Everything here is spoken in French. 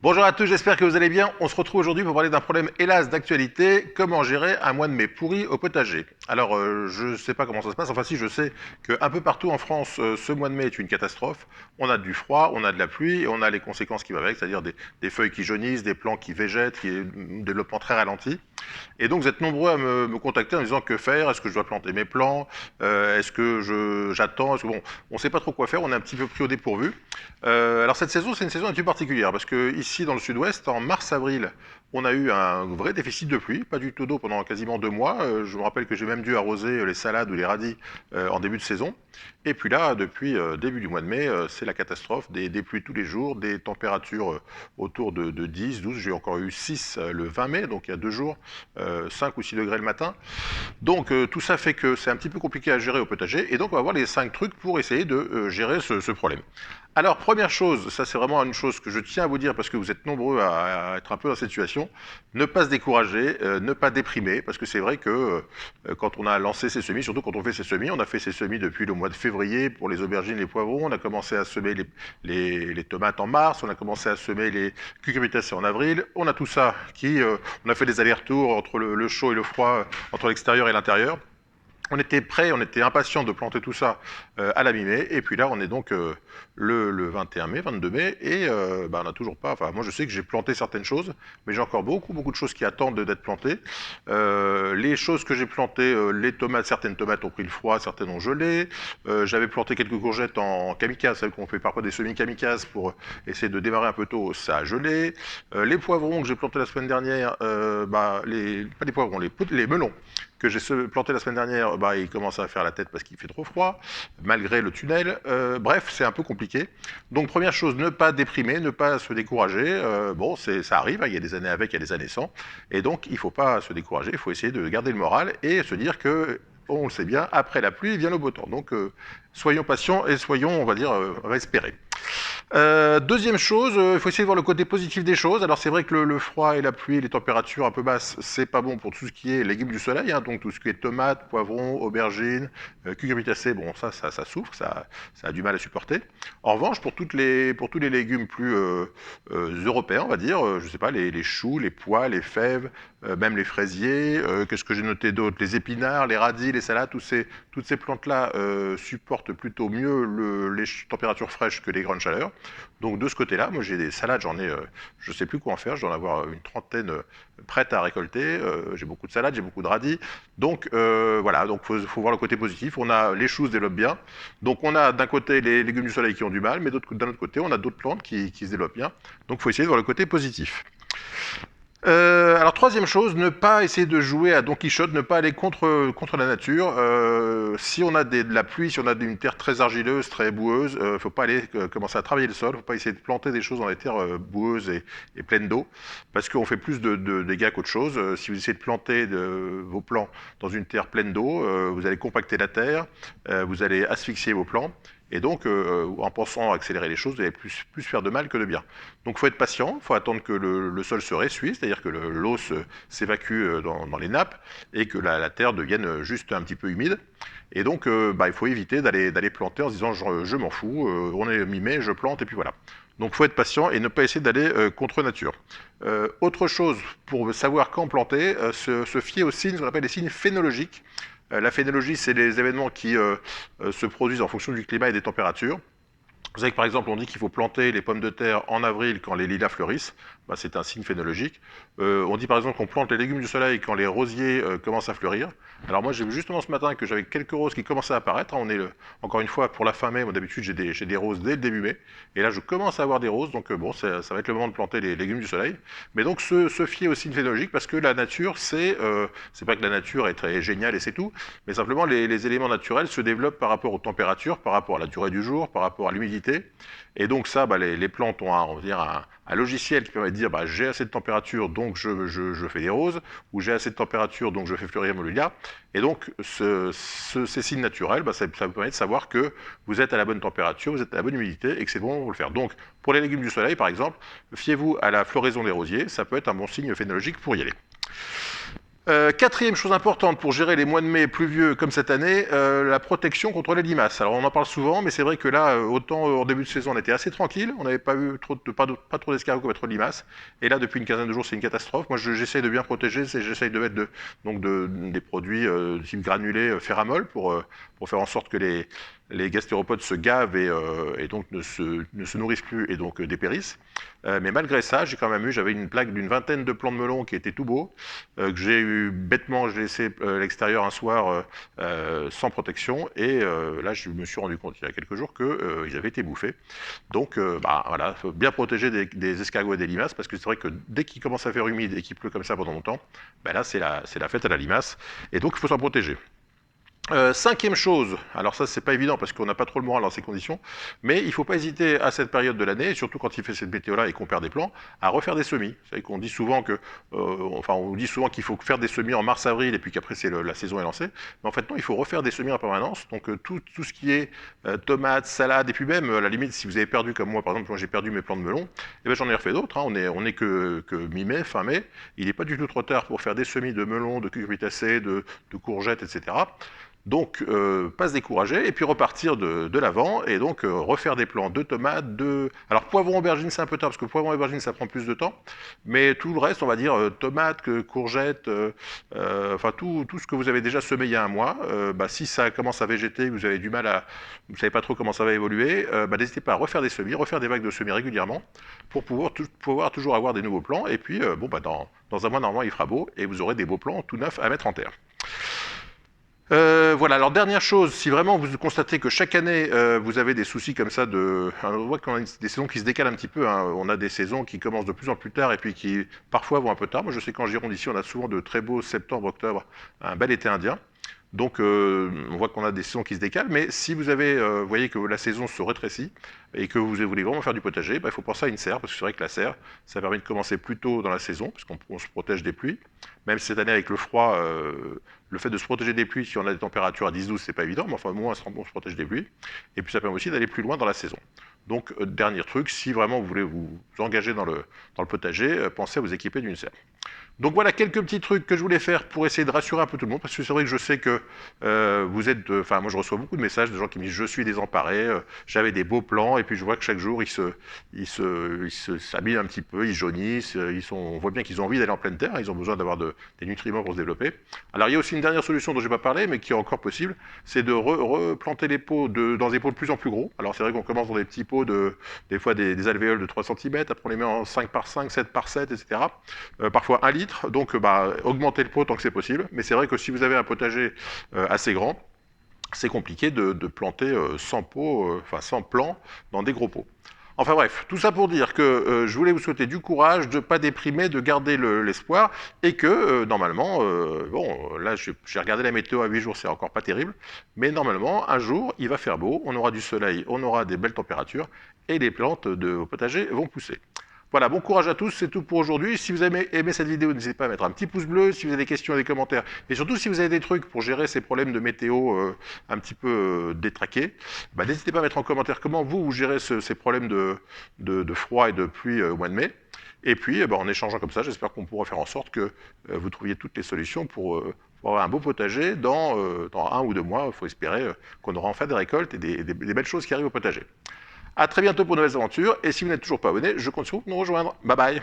Bonjour à tous, j'espère que vous allez bien. On se retrouve aujourd'hui pour parler d'un problème hélas d'actualité, comment gérer un mois de mai pourri au potager. Alors je ne sais pas comment ça se passe, enfin si je sais qu'un peu partout en France, ce mois de mai est une catastrophe. On a du froid, on a de la pluie et on a les conséquences qui vont avec, c'est-à-dire des feuilles qui jaunissent, des plants qui végètent, qui un développement très ralenti. Et donc vous êtes nombreux à me contacter en disant que faire, est-ce que je dois planter mes plants, est-ce que j'attends, bon, on ne sait pas trop quoi faire, on est un petit peu pris au dépourvu. Alors cette saison, c'est une saison un petit peu particulière parce que ici dans le sud-ouest, en mars-avril, on a eu un vrai déficit de pluie, pas du tout d'eau pendant quasiment 2 mois. Je me rappelle que j'ai même dû arroser les salades ou les radis en début de saison. Et puis là, depuis début du mois de mai, c'est la catastrophe, des pluies tous les jours, des températures autour de 10, 12. J'ai encore eu 6 le 20 mai, donc il y a 2 jours, 5 ou 6 degrés le matin. Donc tout ça fait que c'est un petit peu compliqué à gérer au potager. Et donc on va voir les 5 trucs pour essayer de gérer ce problème. Alors, première chose, ça c'est vraiment une chose que je tiens à vous dire parce que vous êtes nombreux à être un peu dans cette situation, ne pas se décourager, ne pas déprimer, parce que c'est vrai que quand on a lancé ces semis, surtout quand on fait ces semis, on a fait ces semis depuis le mois de février pour les aubergines, les poivrons, on a commencé à semer les tomates en mars, on a commencé à semer les cucurbitacées en avril, on a tout ça on a fait des allers-retours entre le chaud et le froid, entre l'extérieur et l'intérieur. On était prêt, on était impatient de planter tout ça à la mi-mai, et puis là on est donc le 21 mai, 22 mai, et on n'a toujours pas, enfin moi je sais que j'ai planté certaines choses, mais j'ai encore beaucoup de choses qui attendent d'être plantées. Les choses que j'ai plantées, les tomates, certaines tomates ont pris le froid, certaines ont gelé, j'avais planté quelques courgettes en kamikaze, celles qu'on fait parfois des semis kamikazes pour essayer de démarrer un peu tôt, ça a gelé. Les poivrons que j'ai plantés la semaine dernière, pas les poivrons, les melons, que j'ai planté la semaine dernière, il commence à faire la tête parce qu'il fait trop froid, malgré le tunnel. Bref, c'est un peu compliqué. Donc première chose, ne pas déprimer, ne pas se décourager. Bon, ça arrive, hein, il y a des années avec, il y a des années sans. Et donc il ne faut pas se décourager, il faut essayer de garder le moral et se dire que, on le sait bien, après la pluie vient le beau temps. Donc soyons patients et soyons, on va dire, espérer. Deuxième chose, il faut essayer de voir le côté positif des choses. Alors c'est vrai que le froid et la pluie, les températures un peu basses, c'est pas bon pour tout ce qui est légumes du soleil, hein, donc tout ce qui est tomates, poivrons, aubergines, cucurbitacées, bon ça souffre, ça a du mal à supporter. En revanche, pour tous les légumes plus européens, on va dire, je sais pas, les choux, les pois, les fèves, même les fraisiers, qu'est-ce que j'ai noté d'autre, les épinards, les radis, les salades, toutes ces plantes-là supportent plutôt mieux les températures fraîches que les grandes chaleurs. Donc de ce côté-là, moi j'ai des salades, j'en ai, je sais plus quoi en faire, je dois en avoir une trentaine prêtes à récolter. J'ai beaucoup de salades, j'ai beaucoup de radis. Donc voilà, donc faut voir le côté positif. On a les choux se développent bien. Donc on a d'un côté les légumes du soleil qui ont du mal, mais d'un autre côté on a d'autres plantes qui se développent bien. Donc faut essayer de voir le côté positif. Alors troisième chose, ne pas essayer de jouer à Don Quichotte, ne pas aller contre la nature. Si on a de la pluie, si on a une terre très argileuse, très boueuse, faut pas aller commencer à travailler le sol, faut pas essayer de planter des choses dans les terres boueuses et pleines d'eau, parce qu'on fait plus de dégâts qu'autre chose. Si vous essayez de planter vos plants dans une terre pleine d'eau, vous allez compacter la terre, vous allez asphyxier vos plants. Et donc, en pensant accélérer les choses, vous allez plus faire de mal que de bien. Donc, il faut être patient, il faut attendre que le sol se ressuie, c'est-à-dire que l'eau s'évacue dans les nappes et que la terre devienne juste un petit peu humide. Et donc, il faut éviter d'aller planter en se disant je m'en fous, on est mi-mai, je plante et puis voilà. Donc, il faut être patient et ne pas essayer d'aller contre nature. Autre chose, pour savoir quand planter, se fier aux signes, ce qu'on appelle les signes phénologiques. La phénologie, c'est les événements qui se produisent en fonction du climat et des températures. Vous savez que par exemple, on dit qu'il faut planter les pommes de terre en avril quand les lilas fleurissent. C'est un signe phénologique. On dit par exemple qu'on plante les légumes du soleil quand les rosiers commencent à fleurir. Alors moi, j'ai vu justement ce matin que j'avais quelques roses qui commençaient à apparaître. On est encore une fois pour la fin mai. Moi, d'habitude, j'ai des roses dès le début mai. Et là, je commence à avoir des roses. Donc bon, ça va être le moment de planter les légumes du soleil. Mais donc se fier aux signes phénologiques parce que la nature, c'est pas que la nature est très géniale et c'est tout, mais simplement les éléments naturels se développent par rapport aux températures, par rapport à la durée du jour, par rapport à l'humidité. Et donc ça, les plantes ont on va dire un logiciel qui permet de dire j'ai assez de température, donc je fais des roses, ou j'ai assez de température, donc je fais fleurir mon lilas. Et donc ces signes naturels, ça vous permet de savoir que vous êtes à la bonne température, vous êtes à la bonne humidité, et que c'est bon pour le faire. Donc pour les légumes du soleil, par exemple, fiez-vous à la floraison des rosiers, ça peut être un bon signe phénologique pour y aller. Quatrième chose importante pour gérer les mois de mai pluvieux comme cette année, la protection contre les limaces. Alors on en parle souvent, mais c'est vrai que là, autant en début de saison, on était assez tranquille, on n'avait pas eu pas trop d'escargots, pas trop de limaces. Et là, depuis une quinzaine de jours, c'est une catastrophe. Moi, j'essaye de bien protéger, j'essaye de mettre des produits type granulés, Ferramol pour faire en sorte que les gastéropodes se gavent et donc ne se nourrissent plus et donc dépérissent. Mais malgré ça, j'avais une plaque d'une vingtaine de plants de melon qui étaient tout beaux, que j'ai eu bêtement, j'ai laissé à l'extérieur un soir sans protection, et là je me suis rendu compte il y a quelques jours qu'ils avaient été bouffés. Donc voilà, faut bien protéger des escargots et des limaces, parce que c'est vrai que dès qu'il commence à faire humide et qu'il pleut comme ça pendant longtemps, là c'est la fête à la limace, et donc il faut s'en protéger. Cinquième chose, alors ça c'est pas évident parce qu'on n'a pas trop le moral dans ces conditions, mais il faut pas hésiter à cette période de l'année, surtout quand il fait cette météo-là et qu'on perd des plants, à refaire des semis. Vous savez qu'on dit souvent on dit souvent qu'il faut faire des semis en mars-avril et puis qu'après la saison est lancée, mais en fait non, il faut refaire des semis en permanence. Donc tout ce qui est tomates, salades, et puis même à la limite si vous avez perdu comme moi, par exemple moi j'ai perdu mes plants de melon, et ben j'en ai refait d'autres. Hein. On est que mi-mai, fin mai, il n'est pas du tout trop tard pour faire des semis de melon, de cucurbitacées, de courgettes, etc. Donc, pas se décourager, et puis repartir de l'avant, et donc refaire des plants de tomates, Alors, poivron, aubergine, c'est un peu tard, parce que poivron, aubergine, ça prend plus de temps, mais tout le reste, on va dire tomates, courgettes, enfin tout ce que vous avez déjà semé il y a un mois, si ça commence à végéter, vous avez du mal vous savez pas trop comment ça va évoluer, n'hésitez pas à refaire des semis, refaire des vagues de semis régulièrement, pour pouvoir toujours avoir des nouveaux plants, et puis, dans un mois, normalement, il fera beau, et vous aurez des beaux plants tout neufs à mettre en terre. Voilà, alors dernière chose, si vraiment vous constatez que chaque année vous avez des soucis comme ça on voit qu'on a des saisons qui se décalent un petit peu, hein. On a des saisons qui commencent de plus en plus tard et puis qui parfois vont un peu tard. Moi je sais qu'en Gironde ici on a souvent de très beaux septembre, octobre, un bel été indien. Donc on voit qu'on a des saisons qui se décalent, mais si vous voyez que la saison se rétrécit et que vous voulez vraiment faire du potager, il faut penser à une serre, parce que c'est vrai que la serre, ça permet de commencer plus tôt dans la saison, parce qu'on se protège des pluies. Même cette année avec le froid, le fait de se protéger des pluies, si on a des températures à 10-12, c'est pas évident, mais enfin au moins on se protège des pluies. Et puis ça permet aussi d'aller plus loin dans la saison. Donc dernier truc, si vraiment vous voulez vous engager dans le potager, pensez à vous équiper d'une serre. Donc voilà quelques petits trucs que je voulais faire pour essayer de rassurer un peu tout le monde, parce que c'est vrai que je sais que vous êtes, enfin moi je reçois beaucoup de messages de gens qui me disent je suis désemparé, j'avais des beaux plans, et puis je vois que chaque jour s'habillent un petit peu, ils jaunissent, on voit bien qu'ils ont envie d'aller en pleine terre, ils ont besoin d'avoir des nutriments pour se développer. Alors il y a aussi une dernière solution dont je n'ai pas parlé, mais qui est encore possible, c'est de replanter les pots dans des pots de plus en plus gros. Alors c'est vrai qu'on commence dans des petits pots des fois des alvéoles de 3 cm, après on les met en 5 par 5, 7 par 7, etc. Parfois 1 litre. Donc augmentez le pot tant que c'est possible, mais c'est vrai que si vous avez un potager assez grand, c'est compliqué de planter 100 pots, 100 plants dans des gros pots. Enfin bref, tout ça pour dire que je voulais vous souhaiter du courage, de ne pas déprimer, de garder l'espoir, et que normalement, là j'ai regardé la météo à 8 jours, c'est encore pas terrible, mais normalement, un jour, il va faire beau, on aura du soleil, on aura des belles températures, et les plantes vos potagers vont pousser. Voilà, bon courage à tous, c'est tout pour aujourd'hui. Si vous avez aimé cette vidéo, n'hésitez pas à mettre un petit pouce bleu, si vous avez des questions et des commentaires, et surtout si vous avez des trucs pour gérer ces problèmes de météo un petit peu détraqués, n'hésitez pas à mettre en commentaire comment vous gérez ces problèmes de froid et de pluie au mois de mai. Et puis, en échangeant comme ça, j'espère qu'on pourra faire en sorte que vous trouviez toutes les solutions pour avoir un beau potager dans 1 ou 2 mois. Il faut espérer qu'on aura enfin des récoltes et des belles choses qui arrivent au potager. A très bientôt pour de nouvelles aventures, et si vous n'êtes toujours pas abonné, je compte sur vous pour nous rejoindre. Bye bye.